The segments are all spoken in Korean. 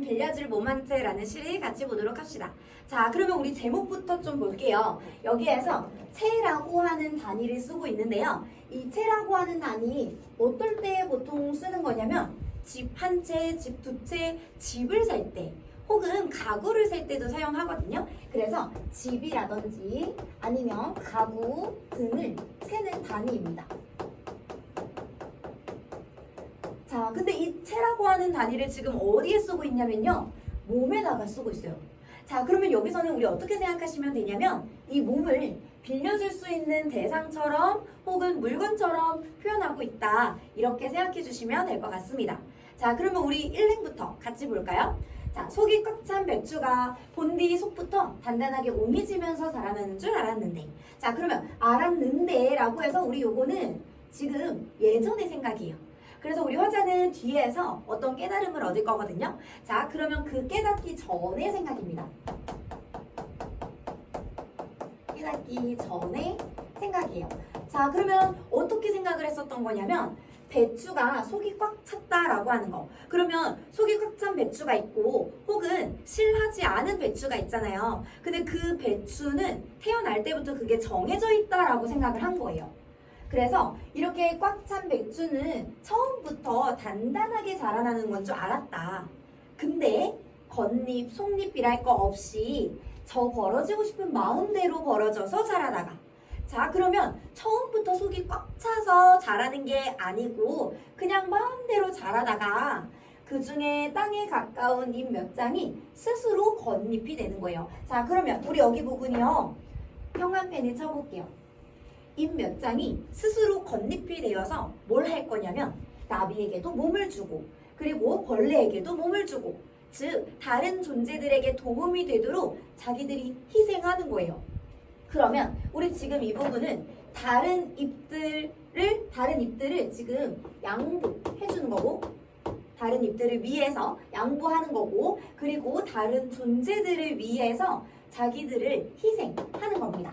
빌려줄 몸 한 채라는 시를 같이 보도록 합시다. 자, 그러면 우리 제목부터 좀 볼게요. 여기에서 채라고 하는 단위를 쓰고 있는데요. 이 채라고 하는 단위 어떨 때 보통 쓰는 거냐면 집 한 채, 집 두 채, 집을 살 때 혹은 가구를 살 때도 사용하거든요. 그래서 집이라든지 아니면 가구 등을 세는 단위입니다. 자, 근데 이 채라고 하는 단위를 지금 어디에 쓰고 있냐면요. 몸에다가 쓰고 있어요. 자, 그러면 여기서는 우리 어떻게 생각하시면 되냐면 이 몸을 빌려줄 수 있는 대상처럼 혹은 물건처럼 표현하고 있다. 이렇게 생각해 주시면 될 것 같습니다. 자, 그러면 우리 1행부터 같이 볼까요? 자, 속이 꽉 찬 배추가 본디 속부터 단단하게 오미지면서 자라나는 줄 알았는데. 자, 그러면 알았는데 라고 해서 우리 요거는 지금 예전의 생각이에요. 그래서 우리 화자는 뒤에서 어떤 깨달음을 얻을 거거든요. 자, 그러면 그 깨닫기 전의 생각입니다. 깨닫기 전의 생각이에요. 자, 그러면 어떻게 생각을 했었던 거냐면 배추가 속이 꽉 찼다라고 하는 거. 그러면 속이 꽉 찬 배추가 있고 혹은 실하지 않은 배추가 있잖아요. 근데 그 배추는 태어날 때부터 그게 정해져 있다라고 생각을 한 거예요. 그래서 이렇게 꽉 찬 배추는 처음부터 단단하게 자라나는 건 줄 알았다. 근데 겉잎, 속잎이랄 거 없이 저 벌어지고 싶은 마음대로 벌어져서 자라다가 자, 그러면 처음부터 속이 꽉 차서 자라는 게 아니고 그냥 마음대로 자라다가 그 중에 땅에 가까운 잎 몇 장이 스스로 겉잎이 되는 거예요. 자, 그러면 우리 여기 부분이요. 형광펜을 쳐볼게요. 잎 몇 장이 스스로 겉잎이 되어서 뭘 할 거냐면 나비에게도 몸을 주고 그리고 벌레에게도 몸을 주고 즉 다른 존재들에게 도움이 되도록 자기들이 희생하는 거예요. 그러면 우리 지금 이 부분은 다른 잎들을 지금 양보해주는 거고 다른 잎들을 위해서 양보하는 거고 그리고 다른 존재들을 위해서 자기들을 희생하는 겁니다.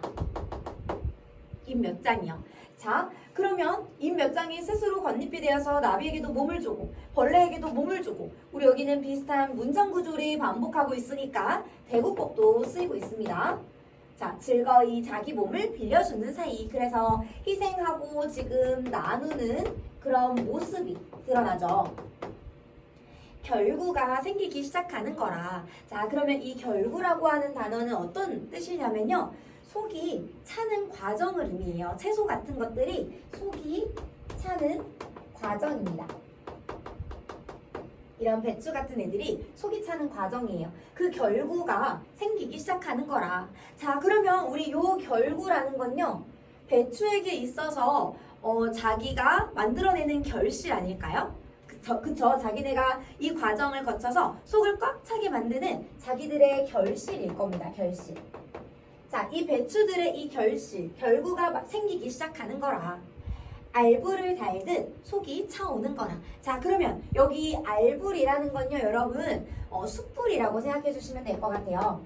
잎 몇 장이요. 자, 그러면 잎 몇 장이 스스로 겉잎이 되어서 나비에게도 몸을 주고 벌레에게도 몸을 주고 우리 여기는 비슷한 문장 구조를 반복하고 있으니까 대구법도 쓰이고 있습니다. 자, 즐거이 자기 몸을 빌려주는 사이. 그래서 희생하고 지금 나누는 그런 모습이 드러나죠. 결구가 생기기 시작하는 거라. 자, 그러면 이 결구라고 하는 단어는 어떤 뜻이냐면요. 속이 차는 과정을 의미해요. 채소 같은 것들이 속이 차는 과정입니다. 이런 배추 같은 애들이 속이 차는 과정이에요. 그 결구가 생기기 시작하는 거라. 자, 그러면 우리 요 결구라는 건요. 배추에게 있어서 자기가 만들어내는 결실 아닐까요? 그쵸? 자기네가 이 과정을 거쳐서 속을 꽉 차게 만드는 자기들의 결실일 겁니다. 결실. 자, 이 배추들의 이 결구가 막 생기기 시작하는 거라. 알불을 달듯 속이 차오는 거라. 자, 그러면 여기 알불이라는 건요, 여러분, 숯불이라고 생각해 주시면 될 것 같아요.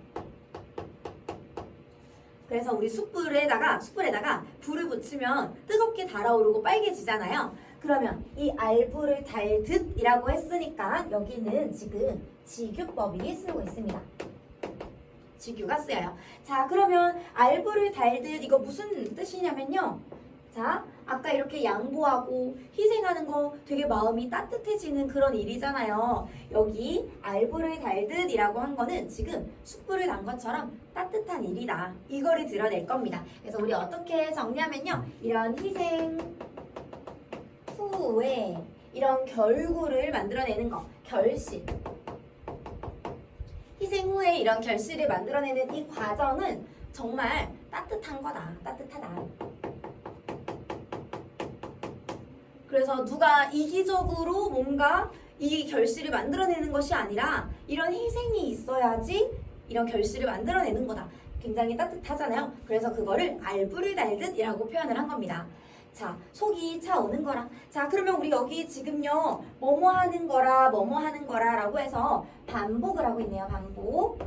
그래서 우리 숯불에다가 불을 붙이면 뜨겁게 달아오르고 빨개지잖아요. 그러면 이 알불을 달듯이라고 했으니까 여기는 지금 직유법이 쓰고 있습니다. 직유가 쓰여요. 자, 그러면 알불을 달듯 이거 무슨 뜻이냐면요. 자, 아까 이렇게 양보하고 희생하는 거 되게 마음이 따뜻해지는 그런 일이잖아요. 여기 알불을 달듯이라고 한 거는 지금 숯불을 단 것처럼 따뜻한 일이다. 이거를 드러낼 겁니다. 그래서 우리 어떻게 정리하면요. 이런 희생 후에 이런 결구를 만들어내는 거, 결실. 희생 후에 이런 결실을 만들어내는 이 과정은 정말 따뜻한 거다. 따뜻하다. 그래서 누가 이기적으로 뭔가 이 결실을 만들어내는 것이 아니라 이런 희생이 있어야지 이런 결실을 만들어내는 거다. 굉장히 따뜻하잖아요. 그래서 그거를 알불을 달듯이라고 표현을 한 겁니다. 자, 속이 차오는 거라. 자, 그러면 우리 여기 지금요 뭐뭐 하는 거라 뭐뭐 하는 거라 라고 해서 반복을 하고 있네요. 반복.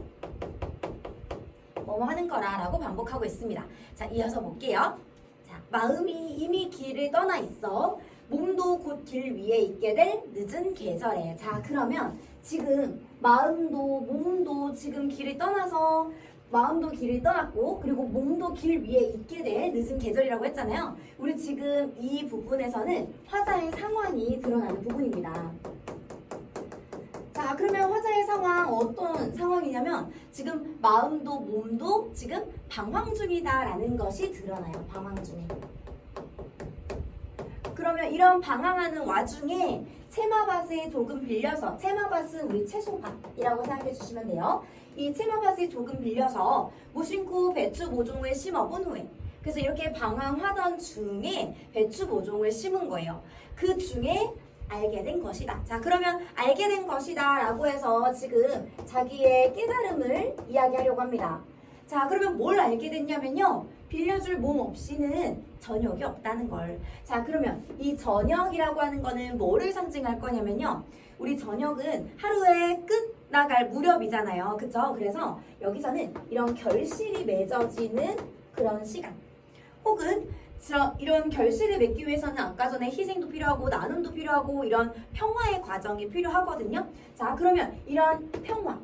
뭐뭐 하는 거라 라고 반복하고 있습니다. 자, 이어서 볼게요. 자, 마음이 이미 길을 떠나 있어 몸도 곧 길 위에 있게 될 늦은 계절에. 자, 그러면 지금 마음도 몸도 지금 길을 떠나서 마음도 길을 떠났고 그리고 몸도 길 위에 있게 될 늦은 계절이라고 했잖아요. 우리 지금 이 부분에서는 화자의 상황이 드러나는 부분입니다. 자, 그러면 화자의 상황 어떤 상황이냐면 지금 마음도 몸도 지금 방황 중이다라는 것이 드러나요. 방황 중에. 그러면 이런 방황하는 와중에 체마밭을 조금 빌려서, 체마밭은 우리 채소밭이라고 생각해 주시면 돼요. 이 체마밭을 조금 빌려서 무심코 배추 모종을 심어본 후에, 그래서 이렇게 방황하던 중에 배추 모종을 심은 거예요. 그 중에 알게 된 것이다. 자, 그러면 알게 된 것이다 라고 해서 지금 자기의 깨달음을 이야기하려고 합니다. 자, 그러면 뭘 알게 됐냐면요. 빌려줄 몸 없이는 저녁이 없다는 걸. 자, 그러면 이 저녁이라고 하는 거는 뭐를 상징할 거냐면요. 우리 저녁은 하루에 끝나갈 무렵이잖아요. 그쵸? 그래서 여기서는 이런 결실이 맺어지는 그런 시간. 혹은 이런 결실을 맺기 위해서는 아까 전에 희생도 필요하고 나눔도 필요하고 이런 평화의 과정이 필요하거든요. 자, 그러면 이런 평화.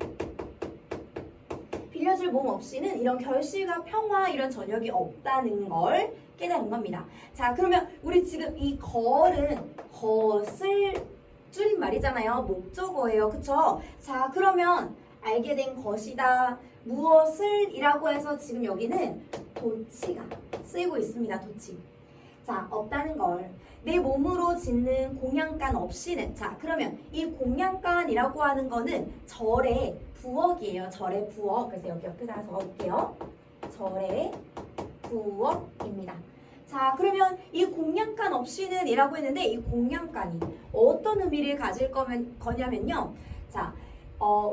빌려줄 몸 없이는 이런 결실과 평화 이런 저녁이 없다는 걸 깨달은 겁니다. 자, 그러면 우리 지금 이 걸은 것을 줄임말이잖아요. 목적어예요. 그쵸? 자, 그러면 알게 된 것이다. 무엇을 이라고 해서 지금 여기는 도치가 쓰이고 있습니다. 도치. 자, 없다는 걸. 내 몸으로 짓는 공양간 없이는. 자, 그러면 이 공양간이라고 하는 거는 절의 부엌이에요. 절의 부엌. 그래서 여기 옆에다 적어볼게요. 절의 부엌입니다. 자, 그러면 이 공양간 없이는 이라고 했는데 이 공양간이 어떤 의미를 가질 거냐면요. 자,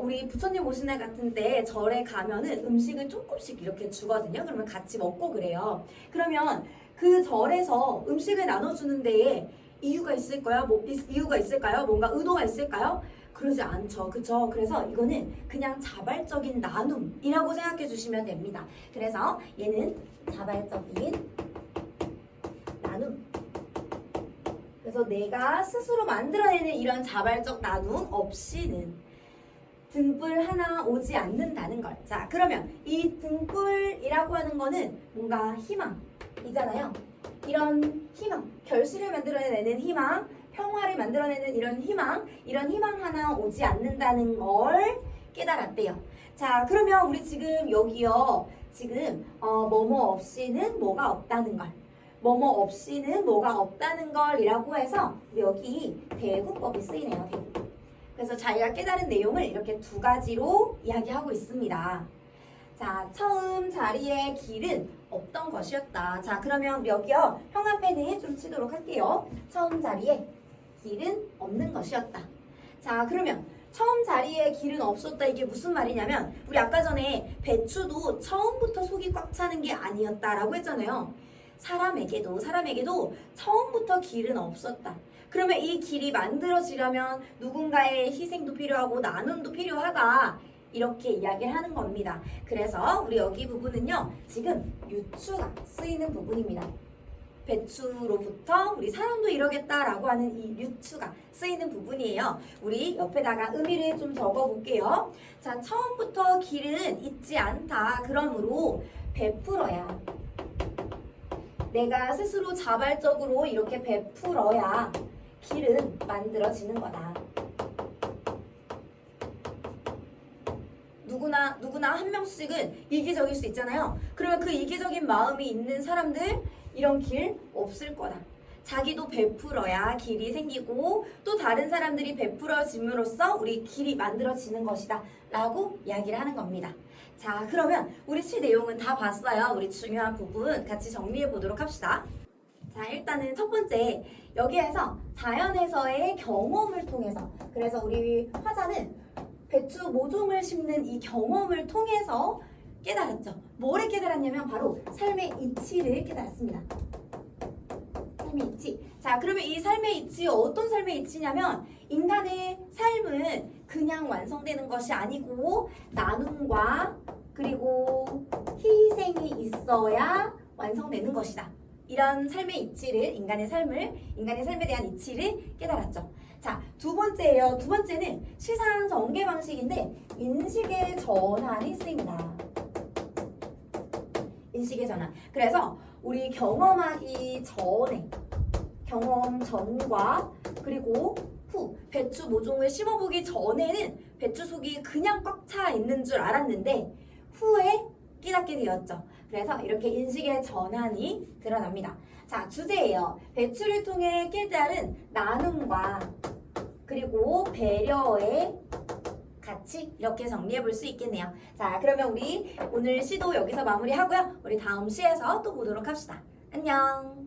우리 부처님 오신 날 같은데 절에 가면은 음식을 조금씩 이렇게 주거든요. 그러면 같이 먹고 그래요. 그러면 그 절에서 음식을 나눠주는 데에 이유가 있을까요? 이유가 있을까요? 뭔가 의도가 있을까요? 그러지 않죠. 그쵸? 그래서 이거는 그냥 자발적인 나눔이라고 생각해 주시면 됩니다. 그래서 얘는 자발적인 나눔. 그래서 내가 스스로 만들어내는 이런 자발적 나눔 없이는 등불 하나 오지 않는다는 걸. 자, 그러면 이 등불이라고 하는 거는 뭔가 희망이잖아요. 이런 희망, 결실을 만들어내는 희망, 평화를 만들어내는 이런 희망 하나 오지 않는다는 걸 깨달았대요. 자, 그러면 우리 지금 여기요. 지금 뭐뭐 없이는 뭐가 없다는 걸. 뭐뭐 없이는 뭐가 없다는 걸이라고 해서 여기 대구법이 쓰이네요. 대구. 그래서 자기가 깨달은 내용을 이렇게 두 가지로 이야기하고 있습니다. 자, 처음 자리에 길은 없던 것이었다. 자, 그러면 우리 여기요. 형아펜에 좀 치도록 할게요. 처음 자리에 길은 없는 것이었다. 자, 그러면 처음 자리에 길은 없었다. 이게 무슨 말이냐면 우리 아까 전에 배추도 처음부터 속이 꽉 차는 게 아니었다라고 했잖아요. 사람에게도 처음부터 길은 없었다. 그러면 이 길이 만들어지려면 누군가의 희생도 필요하고 나눔도 필요하다. 이렇게 이야기를 하는 겁니다. 그래서 우리 여기 부분은요. 지금 유추가 쓰이는 부분입니다. 배추로부터 우리 사람도 이러겠다라고 하는 이 유추가 쓰이는 부분이에요. 우리 옆에다가 의미를 좀 적어볼게요. 자, 처음부터 길은 있지 않다. 그러므로 베풀어야. 내가 스스로 자발적으로 이렇게 베풀어야 길은 만들어지는 거다. 누구나 한 명씩은 이기적일 수 있잖아요. 그러면 그 이기적인 마음이 있는 사람들 이런 길 없을 거다. 자기도 베풀어야 길이 생기고 또 다른 사람들이 베풀어짐으로써 우리 길이 만들어지는 것이다 라고 이야기를 하는 겁니다. 자, 그러면 우리 시 내용은 다 봤어요. 우리 중요한 부분 같이 정리해 보도록 합시다. 자, 일단은 첫 번째 여기에서 자연에서의 경험을 통해서, 그래서 우리 화자는 배추 모종을 심는 이 경험을 통해서 깨달았죠. 뭐를 깨달았냐면 바로 삶의 이치를 깨달았습니다. 삶의 이치. 자, 그러면 이 삶의 이치 어떤 삶의 이치냐면 인간의 삶은 그냥 완성되는 것이 아니고 나눔과 그리고 희생이 있어야 완성되는 것이다 이런 삶의 이치를, 인간의 삶에 대한 이치를 깨달았죠. 자, 두 번째예요. 두 번째는 시상 전개 방식인데 인식의 전환이 쓰입니다. 인식의 전환. 그래서 우리 경험하기 전에, 경험 전과 그리고 후, 배추 모종을 심어보기 전에는 배추 속이 그냥 꽉 차 있는 줄 알았는데 후에 깨닫게 되었죠. 그래서 이렇게 인식의 전환이 드러납니다. 자, 주제예요. 배추를 통해 깨달은 나눔과 그리고 배려의 가치, 이렇게 정리해 볼 수 있겠네요. 자, 그러면 우리 오늘 시도 여기서 마무리하고요. 우리 다음 시에서 또 보도록 합시다. 안녕.